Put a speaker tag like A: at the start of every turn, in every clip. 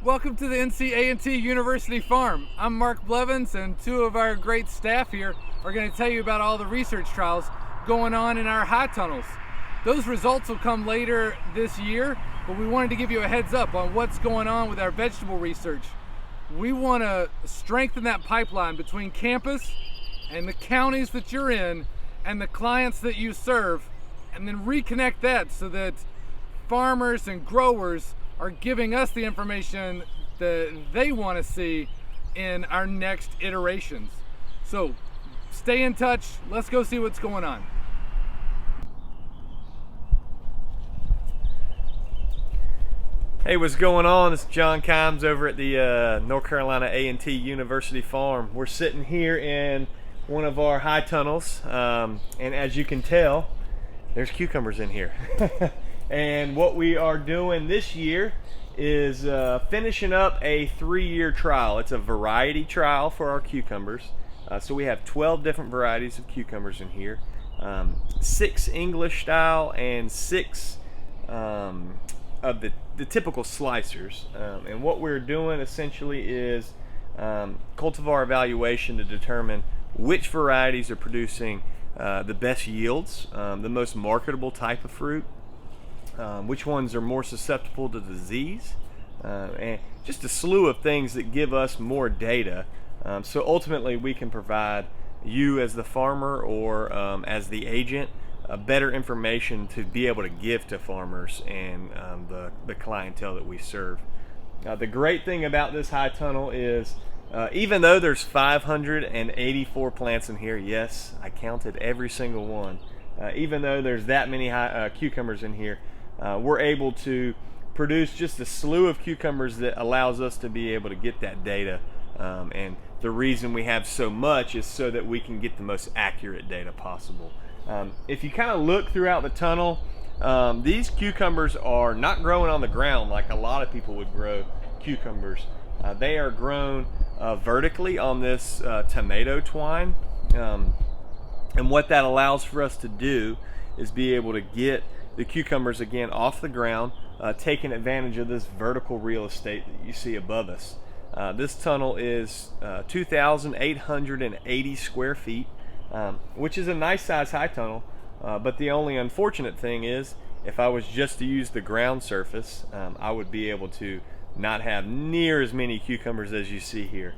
A: Welcome to the NC A&T University farm. I'm Mark Blevins, and two of our great staff here are going to tell you about all the research trials going on in our high tunnels. Those results will come later this year, but we wanted to give you a heads up on what's going on with our vegetable research. We want to strengthen that pipeline between campus and the counties that you're in and the clients that you serve, and then reconnect that so that farmers and growers are giving us the information that they want to see in our next iterations. So stay in touch. Let's go see what's going on.
B: Hey, what's going on? It's John Kimes over at the North Carolina A&T University farm. We're sitting here in one of our high tunnels, and as you can tell, there's cucumbers in here. And what we are doing this year is finishing up a 3-year trial. It's a variety trial for our cucumbers. So we have 12 different varieties of cucumbers in here, 6 English style and 6 of the typical slicers. And what we're doing essentially is cultivar evaluation to determine which varieties are producing the best yields, the most marketable type of fruit, which ones are more susceptible to disease, and just a slew of things that give us more data. So ultimately we can provide you as the farmer or as the agent better information to be able to give to farmers and the clientele that we serve. The great thing about this high tunnel is even though there's 584 plants in here, yes, I counted every single one, even though there's that many cucumbers in here, we're able to produce just a slew of cucumbers that allows us to be able to get that data. And the reason we have so much is so that we can get the most accurate data possible. If you kind of look throughout the tunnel, these cucumbers are not growing on the ground like a lot of people would grow cucumbers. They are grown vertically on this tomato twine. And what that allows for us to do is be able to get the cucumbers again off the ground, taking advantage of this vertical real estate that you see above us. This tunnel is 2,880 square feet, which is a nice size high tunnel, but the only unfortunate thing is if I was just to use the ground surface, I would be able to not have near as many cucumbers as you see here.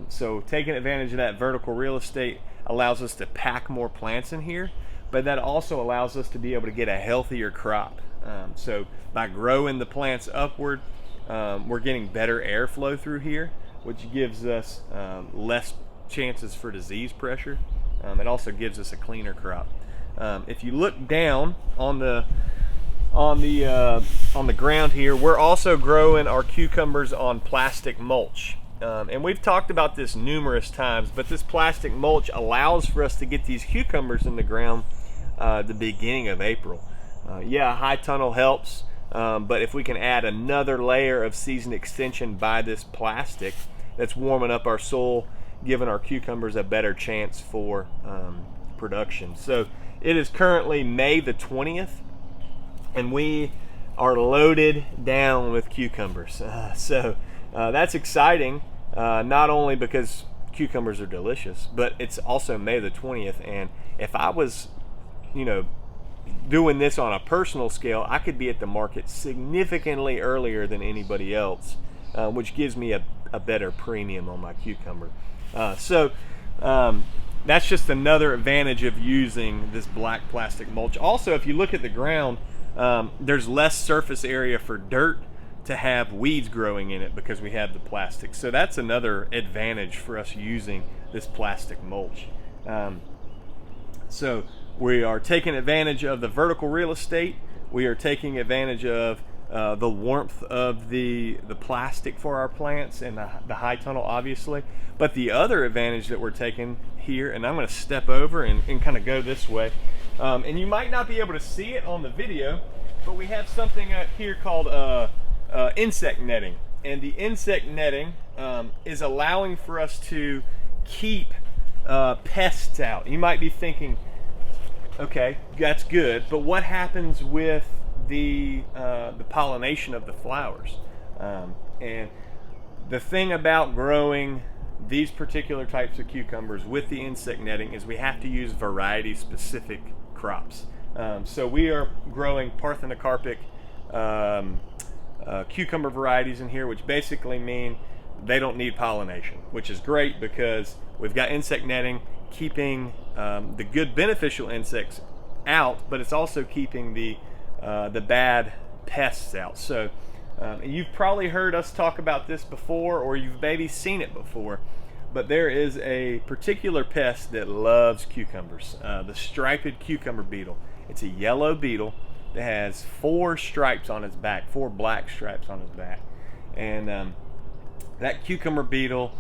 B: So taking advantage of that vertical real estate allows us to pack more plants in here, but that also allows us to be able to get a healthier crop. So by growing the plants upward, we're getting better airflow through here, which gives us less chances for disease pressure. It also gives us a cleaner crop. If you look down on the ground here, we're also growing our cucumbers on plastic mulch. And we've talked about this numerous times, but this plastic mulch allows for us to get these cucumbers in the ground the beginning of April. Yeah, high tunnel helps, but if we can add another layer of season extension by this plastic, that's warming up our soil, giving our cucumbers a better chance for production. So it is currently May the 20th, and we are loaded down with cucumbers. So that's exciting, not only because cucumbers are delicious, but it's also May the 20th, and if I was doing this on a personal scale, I could be at the market significantly earlier than anybody else, which gives me a better premium on my cucumber. So that's just another advantage of using this black plastic mulch. Also, if you look at the ground, there's less surface area for dirt to have weeds growing in it because we have the plastic. So that's another advantage for us using this plastic mulch. So we are taking advantage of the vertical real estate. We are taking advantage of the warmth of the plastic for our plants and the high tunnel, obviously. But the other advantage that we're taking here, and I'm going to step over and kind of go this way, and you might not be able to see it on the video, but we have something here called insect netting. And the insect netting is allowing for us to keep pests out. You might be thinking, okay, that's good, but what happens with the pollination of the flowers? And the thing about growing these particular types of cucumbers with the insect netting is we have to use variety specific crops. So we are growing parthenocarpic cucumber varieties in here, which basically mean they don't need pollination, which is great because we've got insect netting keeping the good beneficial insects out, but it's also keeping the bad pests out. So you've probably heard us talk about this before, or you've maybe seen it before, but there is a particular pest that loves cucumbers, the striped cucumber beetle. It's a yellow beetle that has 4 stripes on its back, 4 black stripes on its back. And that cucumber beetle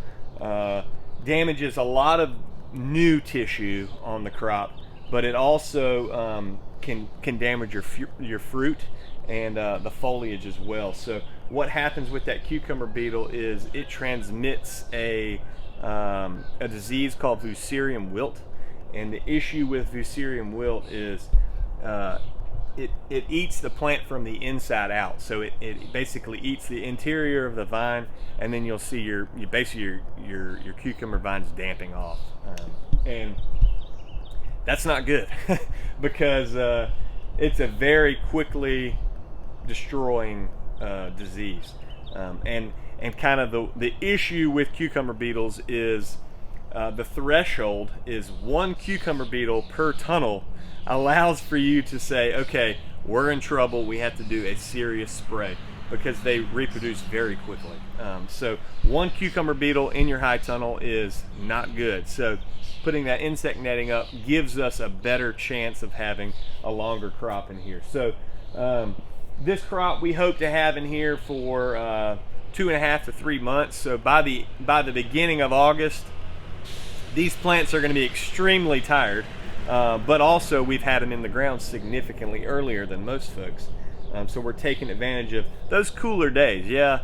B: damages a lot of new tissue on the crop, but it also can damage your fruit and the foliage as well. So what happens with that cucumber beetle is it transmits a disease called Fusarium wilt. And the issue with Fusarium wilt is it eats the plant from the inside out. So it basically eats the interior of the vine, and then you'll see your cucumber vines damping off. And that's not good because it's a very quickly destroying disease. And kind of the issue with cucumber beetles is the threshold is 1 cucumber beetle per tunnel allows for you to say, okay, we're in trouble, we have to do a serious spray, because they reproduce very quickly. So 1 cucumber beetle in your high tunnel is not good. So putting that insect netting up gives us a better chance of having a longer crop in here. So this crop we hope to have in here for 2.5 to 3 months. So by the beginning of August, these plants are going to be extremely tired, but also we've had them in the ground significantly earlier than most folks. So we're taking advantage of those cooler days. Yeah,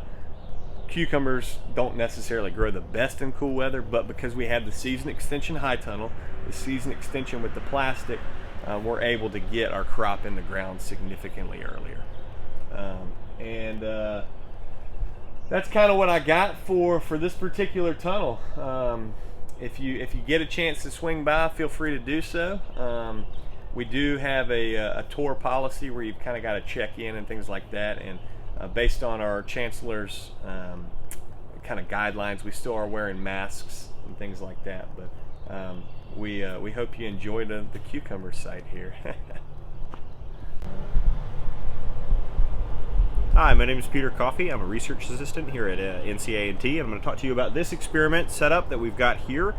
B: cucumbers don't necessarily grow the best in cool weather, but because we have the season extension high tunnel, the season extension with the plastic, we're able to get our crop in the ground significantly earlier. That's kind of what I got for this particular tunnel. If you get a chance to swing by, feel free to do so. We do have a tour policy where you've kind of got to check in and things like that, and based on our chancellor's kind of guidelines, we still are wearing masks and things like that. But we hope you enjoy the cucumber site here.
C: Hi, my name is Peter Coffey. I'm a research assistant here at NC A&T. I'm going to talk to you about this experiment setup that we've got here.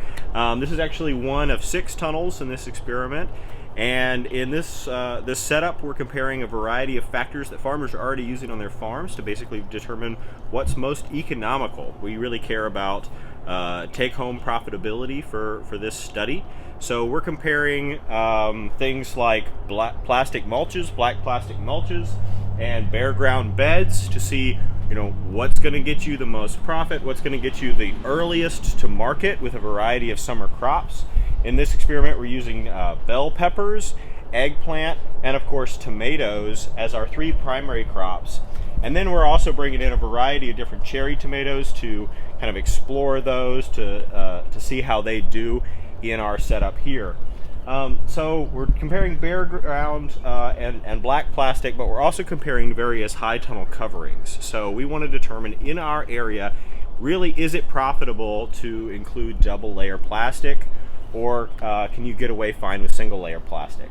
C: This is actually one of 6 tunnels in this experiment. And in this this setup, we're comparing a variety of factors that farmers are already using on their farms to basically determine what's most economical. We really care about take-home profitability for this study. So we're comparing things like black plastic mulches, and bare ground beds to see, what's going to get you the most profit, what's going to get you the earliest to market with a variety of summer crops. In this experiment, we're using bell peppers, eggplant, and of course tomatoes as our 3 primary crops. And then we're also bringing in a variety of different cherry tomatoes to kind of explore those to see how they do in our setup here. So we're comparing bare ground and black plastic, but we're also comparing various high tunnel coverings. So we want to determine in our area, really, is it profitable to include double layer plastic, or can you get away fine with single layer plastic?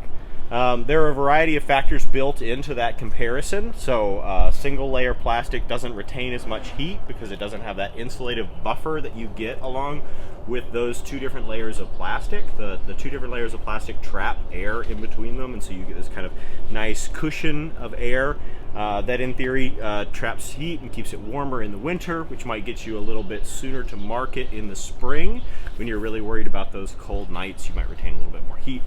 C: There are a variety of factors built into that comparison. So single layer plastic doesn't retain as much heat because it doesn't have that insulative buffer that you get along with those 2 different layers of plastic. The 2 different layers of plastic trap air in between them, and so you get this kind of nice cushion of air that in theory traps heat and keeps it warmer in the winter, which might get you a little bit sooner to market in the spring. When you're really worried about those cold nights, you might retain a little bit more heat.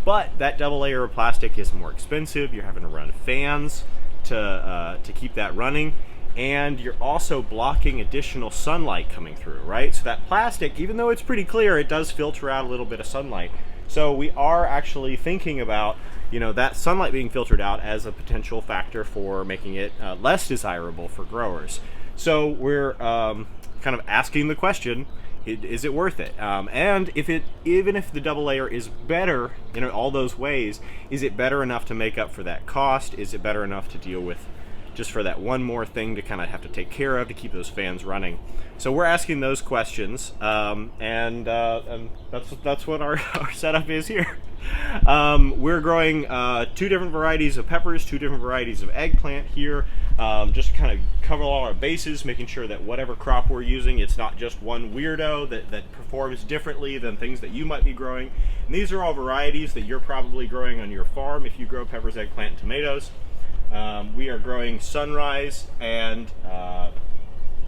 C: But that double layer of plastic is more expensive. You're having to run fans to keep that running. And you're also blocking additional sunlight coming through, right? So that plastic, even though it's pretty clear, it does filter out a little bit of sunlight. So we are actually thinking about, that sunlight being filtered out as a potential factor for making it less desirable for growers. So we're kind of asking the question, is it worth it? And even if the double layer is better in all those ways, is it better enough to make up for that cost? Is it better enough to deal with just for that one more thing to kind of have to take care of to keep those fans running? So we're asking those questions, and that's what our setup is here. We're growing 2 different varieties of peppers, 2 different varieties of eggplant here, just to kind of cover all our bases, making sure that whatever crop we're using, it's not just one weirdo that performs differently than things that you might be growing. And these are all varieties that you're probably growing on your farm if you grow peppers, eggplant, and tomatoes. We are growing Sunrise and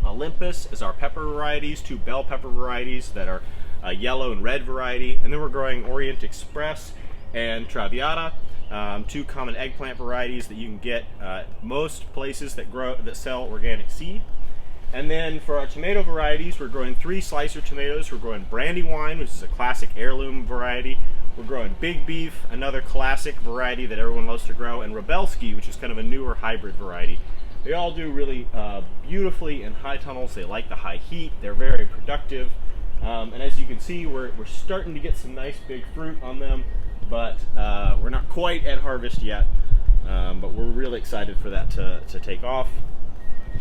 C: Olympus as our pepper varieties, 2 bell pepper varieties that are a yellow and red variety, and then we're growing Orient Express and Traviata, 2 common eggplant varieties that you can get most places that sell organic seed. And then for our tomato varieties, we're growing 3 slicer tomatoes. We're growing Brandywine, which is a classic heirloom variety. We're growing Big Beef, another classic variety that everyone loves to grow, and Rebelski, which is kind of a newer hybrid variety. They all do really beautifully in high tunnels. They like the high heat. They're very productive. And as you can see, we're starting to get some nice big fruit on them, but we're not quite at harvest yet. But we're really excited for that to take off.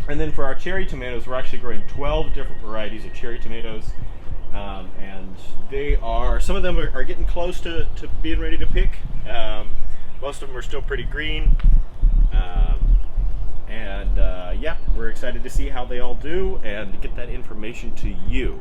C: And then for our cherry tomatoes, we're actually growing 12 different varieties of cherry tomatoes. And some of them are getting close to being ready to pick. Most of them are still pretty green. Yeah, we're excited to see how they all do and to get that information to you.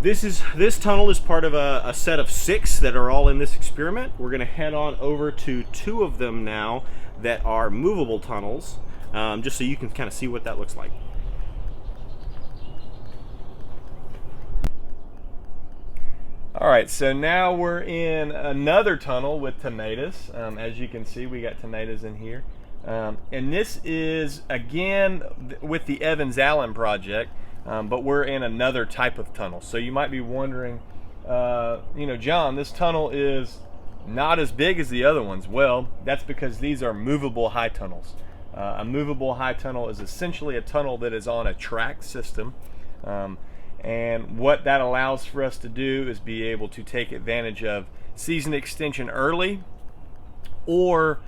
C: This tunnel is part of a set of 6 that are all in this experiment. We're going to head on over to 2 of them now that are movable tunnels, just so you can kind of see what that looks like.
B: All right, so now we're in another tunnel with tomatoes. As you can see, we got tomatoes in here. And this is, again, with the Evans-Allen project, but we're in another type of tunnel. So you might be wondering, John, this tunnel is not as big as the other ones. Well, that's because these are movable high tunnels. A movable high tunnel is essentially a tunnel that is on a track system. And what that allows for us to do is be able to take advantage of season extension early, or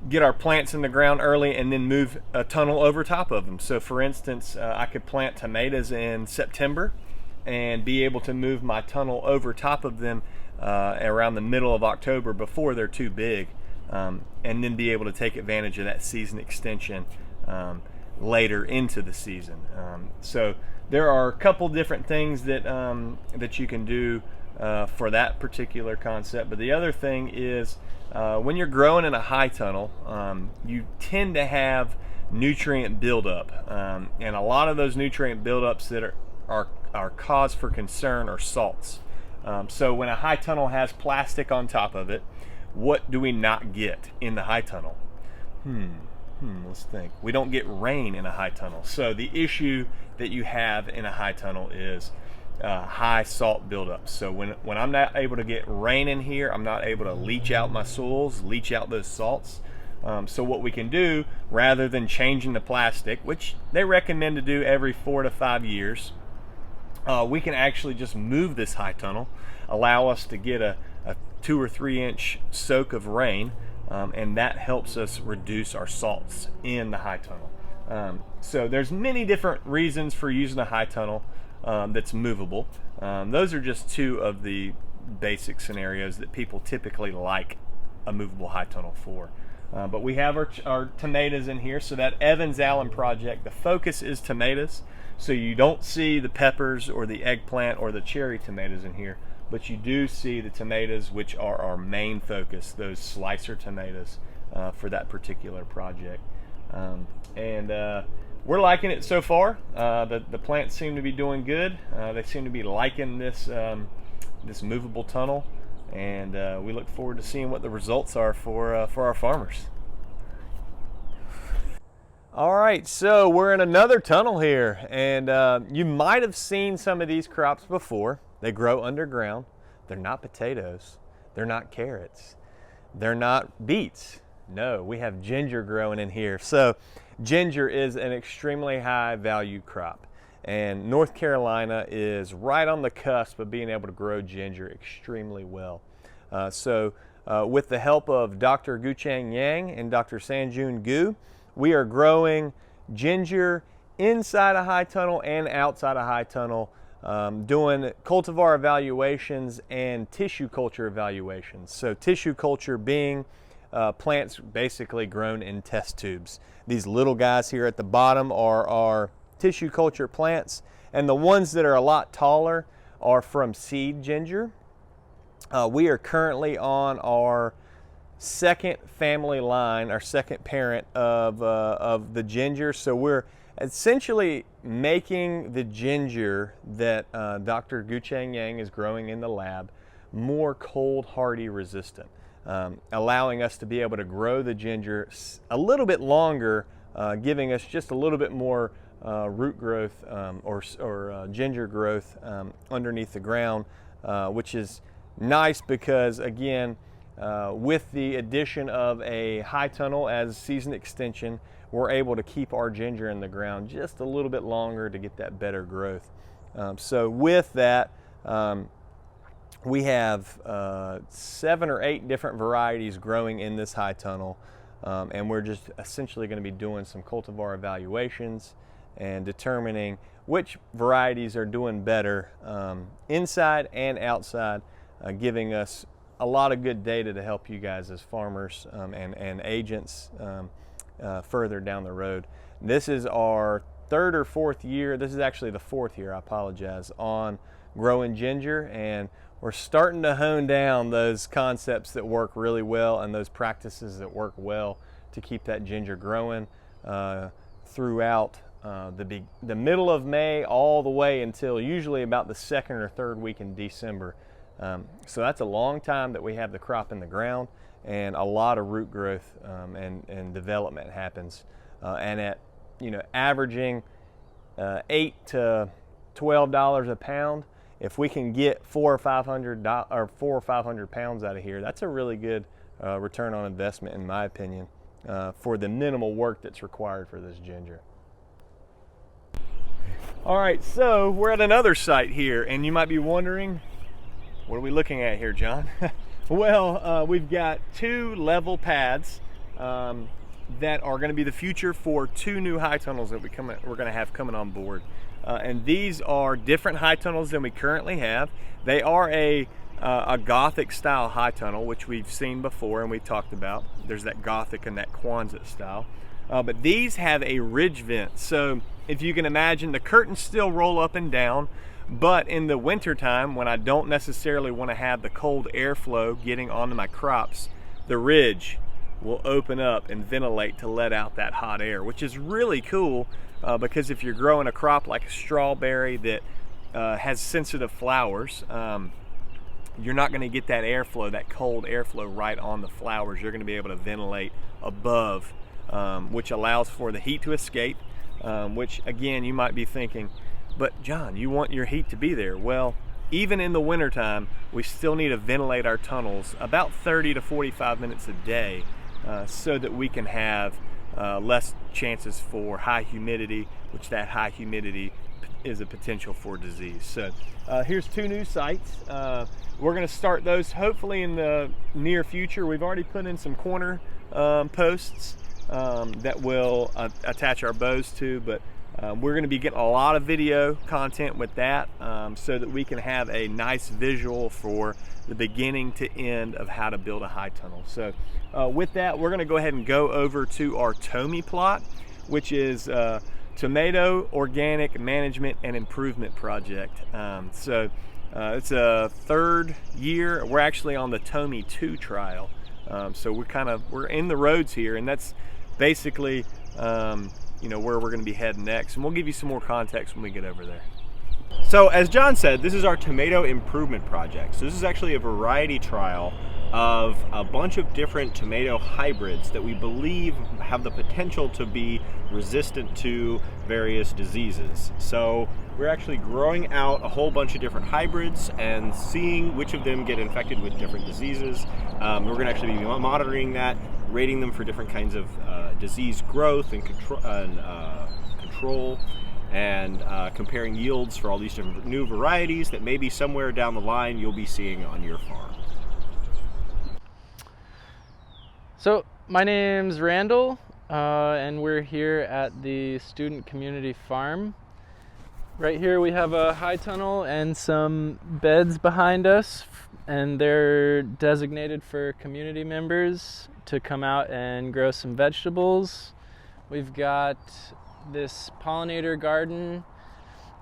B: get our plants in the ground early and then move a tunnel over top of them. So for instance, I could plant tomatoes in September and be able to move my tunnel over top of them around the middle of October before they're too big, and then be able to take advantage of that season extension later into the season. So there are a couple different things that that you can do for that particular concept. But the other thing is, when you're growing in a high tunnel, you tend to have nutrient buildup, and a lot of those nutrient buildups that are cause for concern are salts. So when a high tunnel has plastic on top of it, what do we not get in the high tunnel? Let's think. We don't get rain in a high tunnel. So the issue that you have in a high tunnel is high salt buildup. So when I'm not able to get rain in here, I'm not able to leach out my soils, leach out those salts. So what we can do, rather than changing the plastic, which they recommend to do every 4 to 5 years, we can actually just move this high tunnel, allow us to get a 2 or 3 inch soak of rain, and that helps us reduce our salts in the high tunnel. So there's many different reasons for using a high tunnel that's movable. Those are just 2 of the basic scenarios that people typically like a movable high tunnel for. But we have our tomatoes in here. So that Evans-Allen project, the focus is tomatoes. So you don't see the peppers or the eggplant or the cherry tomatoes in here, but you do see the tomatoes, which are our main focus, those slicer tomatoes for that particular project. We're liking it so far. The plants seem to be doing good. They seem to be liking this movable tunnel, and we look forward to seeing what the results are for our farmers. All right, so we're in another tunnel here, and you might have seen some of these crops before. They grow underground. They're not potatoes. They're not carrots. They're not beets. No, we have ginger growing in here. So ginger is an extremely high value crop, and North Carolina is right on the cusp of being able to grow ginger extremely well. With the help of Dr. Guchang Yang and Dr. Sanjun Gu, we are growing ginger inside a high tunnel and outside a high tunnel, doing cultivar evaluations and tissue culture evaluations. So tissue culture being plants basically grown in test tubes. These little guys here at the bottom are our tissue culture plants, and the ones that are a lot taller are from seed ginger. We are currently on our second family line, our second parent of the ginger. So we're essentially making the ginger that Dr. Guchang Yang is growing in the lab more cold hardy resistant, allowing us to be able to grow the ginger a little bit longer, giving us just a little bit more root growth or ginger growth underneath the ground, which is nice because, again, with the addition of a high tunnel as season extension, we're able to keep our ginger in the ground just a little bit longer to get that better growth. So with that, we have 7 or 8 different varieties growing in this high tunnel, and we're just essentially going to be doing some cultivar evaluations and determining which varieties are doing better inside and outside, giving us a lot of good data to help you guys as farmers and agents further down the road. This is our 3rd or 4th year. This is actually the 4th year, I apologize, on growing ginger, and we're starting to hone down those concepts that work really well and those practices that work well to keep that ginger growing throughout the middle of May all the way until usually about the 2nd or 3rd week in December. So that's a long time that we have the crop in the ground, and a lot of root growth and development happens. And at averaging $8 to $12 a pound, if we can get 400 or 500 pounds out of here, that's a really good return on investment, in my opinion, for the minimal work that's required for this ginger. All right, so we're at another site here, and you might be wondering, what are we looking at here, John? Well, we've got 2 level pads that are going to be the future for 2 new high tunnels that we're going to have coming on board. And these are different high tunnels than we currently have. They are a Gothic style high tunnel, which we've seen before and we've talked about. There's that Gothic and that Quonset style. But these have a ridge vent. So if you can imagine, the curtains still roll up and down, but in the winter time, when I don't necessarily want to have the cold airflow getting onto my crops, the ridge will open up and ventilate to let out that hot air, which is really cool because if you're growing a crop like a strawberry that has sensitive flowers, you're not going to get that airflow, that cold airflow right on the flowers. You're going to be able to ventilate above, which allows for the heat to escape, which again, you might be thinking, but John, you want your heat to be there. Well, even in the wintertime, we still need to ventilate our tunnels about 30 to 45 minutes a day so that we can have less chances for high humidity, which that high humidity is a potential for disease. So here's 2 new sites. We're going to start those hopefully in the near future. We've already put in some corner posts that we'll attach our bows to, but we're going to be getting a lot of video content with that so that we can have a nice visual for the beginning to end of how to build a high tunnel. So with that, we're going to go ahead and go over to our TOMI plot, which is Tomato Organic Management and Improvement Project. So it's a 3rd year. We're actually on the TOMI 2 trial. So we're in the roads here, and that's basically where we're going to be heading next, and we'll give you some more context when we get over there.
C: So as John said, this is our tomato improvement project. So this is actually a variety trial of a bunch of different tomato hybrids that we believe have the potential to be resistant to various diseases. So we're actually growing out a whole bunch of different hybrids and seeing which of them get infected with different diseases. We're going to actually be monitoring that rating them for different kinds of disease growth and control, and comparing yields for all these different new varieties that maybe somewhere down the line you'll be seeing on your farm.
D: So my name's Randall, and we're here at the Student Community Farm. Right here we have a high tunnel and some beds behind us, and they're designated for community members to come out and grow some vegetables. We've got this pollinator garden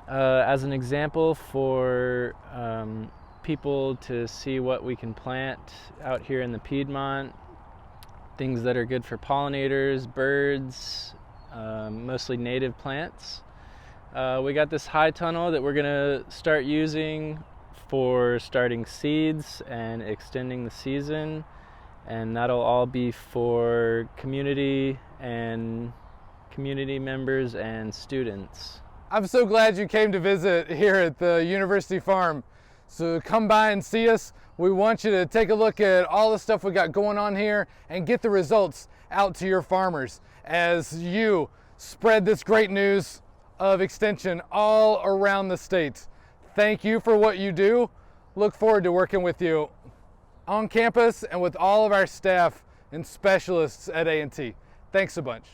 D: as an example for people to see what we can plant out here in the Piedmont. Things that are good for pollinators, birds, mostly native plants. We got this high tunnel that we're gonna start using for starting seeds and extending the season, and that'll all be for community members and students.
A: I'm so glad you came to visit here at the University Farm. So come by and see us. We want you to take a look at all the stuff we got going on here and get the results out to your farmers as you spread this great news of extension all around the state. Thank you for what you do. Look forward to working with you on campus and with all of our staff and specialists at A&T. Thanks a bunch.